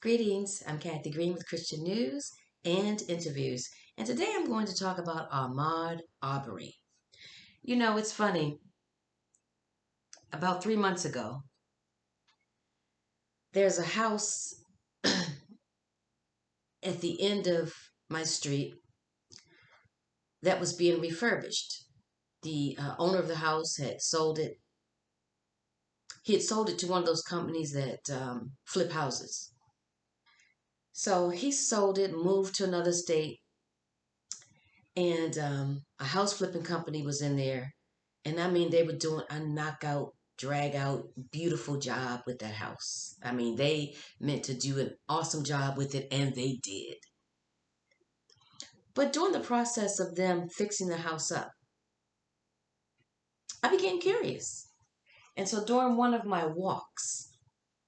Greetings, I'm Kathy Green with Christian News and Interviews, and today I'm going to talk about Ahmaud Arbery. You know, it's funny, about 3 months ago, there's a house at the end of my street that was being refurbished. The owner of the house had sold it. He had sold it to one of those companies that flip houses. So he sold it, moved to another state, and a house flipping company was in there. And I mean, they were doing a knockout, drag out, beautiful job with that house. I mean, they meant to do an awesome job with it, and they did. But during the process of them fixing the house up, I became curious. And so during one of my walks,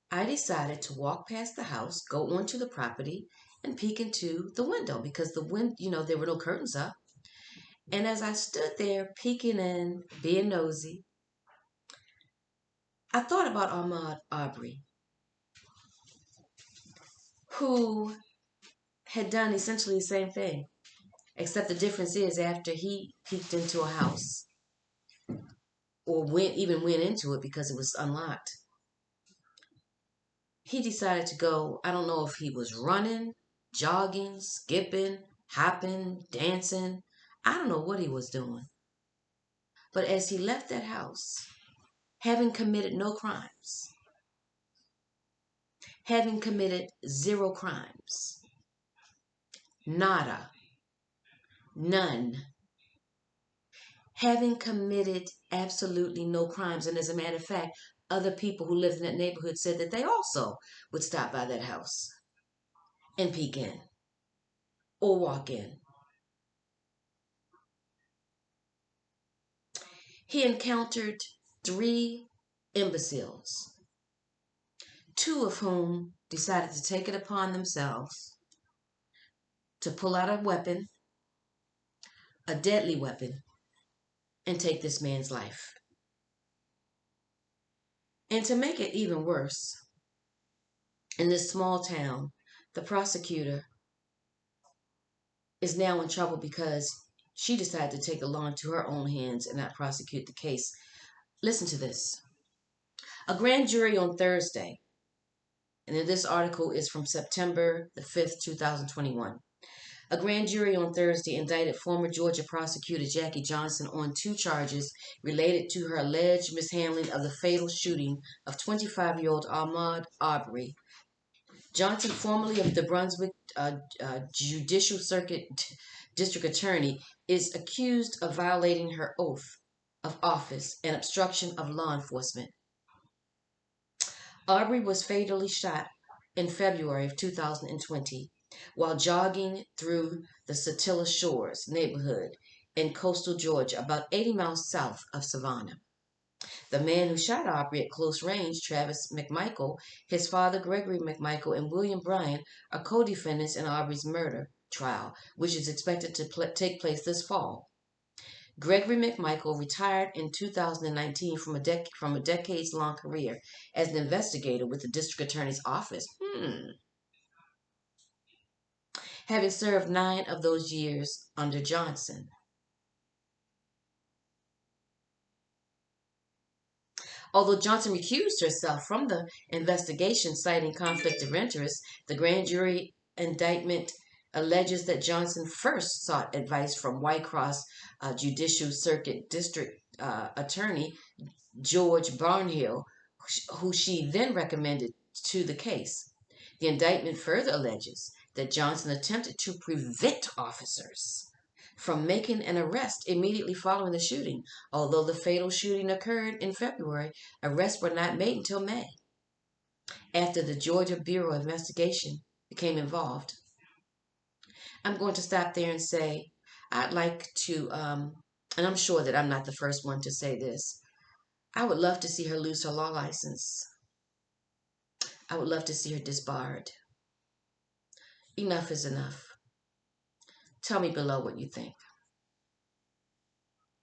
I decided to walk past the house, go onto the property, and peek into the window because there were no curtains up. And as I stood there peeking in, being nosy, I thought about Ahmaud Arbery, who had done essentially the same thing, except the difference is after he peeked into a house or went into it because it was unlocked, he decided to go. I don't know if he was running, jogging, skipping, hopping, dancing. I don't know what he was doing. But as he left that house, having committed no crimes, having committed zero crimes, nada, none, having committed absolutely no crimes. And as a matter of fact, other people who lived in that neighborhood said that they also would stop by that house and peek in or walk in. He encountered three imbeciles, two of whom decided to take it upon themselves to pull out a weapon, a deadly weapon, and take this man's life. And to make it even worse, in this small town, the prosecutor is now in trouble because she decided to take the law into her own hands and not prosecute the case. Listen to this. A grand jury on Thursday, and this article is from September the 5th, 2021. A grand jury on Thursday indicted former Georgia prosecutor Jackie Johnson on two charges related to her alleged mishandling of the fatal shooting of 25-year-old Ahmaud Arbery. Johnson, formerly of the Brunswick Judicial Circuit District Attorney, is accused of violating her oath of office and obstruction of law enforcement. Arbery was fatally shot in February of 2020 while jogging through the Satilla Shores neighborhood in coastal Georgia, about 80 miles south of Savannah. The man who shot Arbery at close range, Travis McMichael, his father Gregory McMichael, and William Bryan are co-defendants in Arbery's murder trial, which is expected to take place this fall. Gregory McMichael retired in 2019 from a decades-long career as an investigator with the district attorney's office. Having served 9 of those years under Johnson. Although Johnson recused herself from the investigation, citing conflict of interest, the grand jury indictment alleges that Johnson first sought advice from White Cross Judicial Circuit District Attorney George Barnhill, who she then recommended to the case. The indictment further alleges that Johnson attempted to prevent officers from making an arrest immediately following the shooting. Although the fatal shooting occurred in February, arrests were not made until May, after the Georgia Bureau of Investigation became involved. I'm going to stop there and say I'd like to, and I'm sure that I'm not the first one to say this, I would love to see her lose her law license. I would love to see her disbarred. Enough is enough. Tell me below what you think.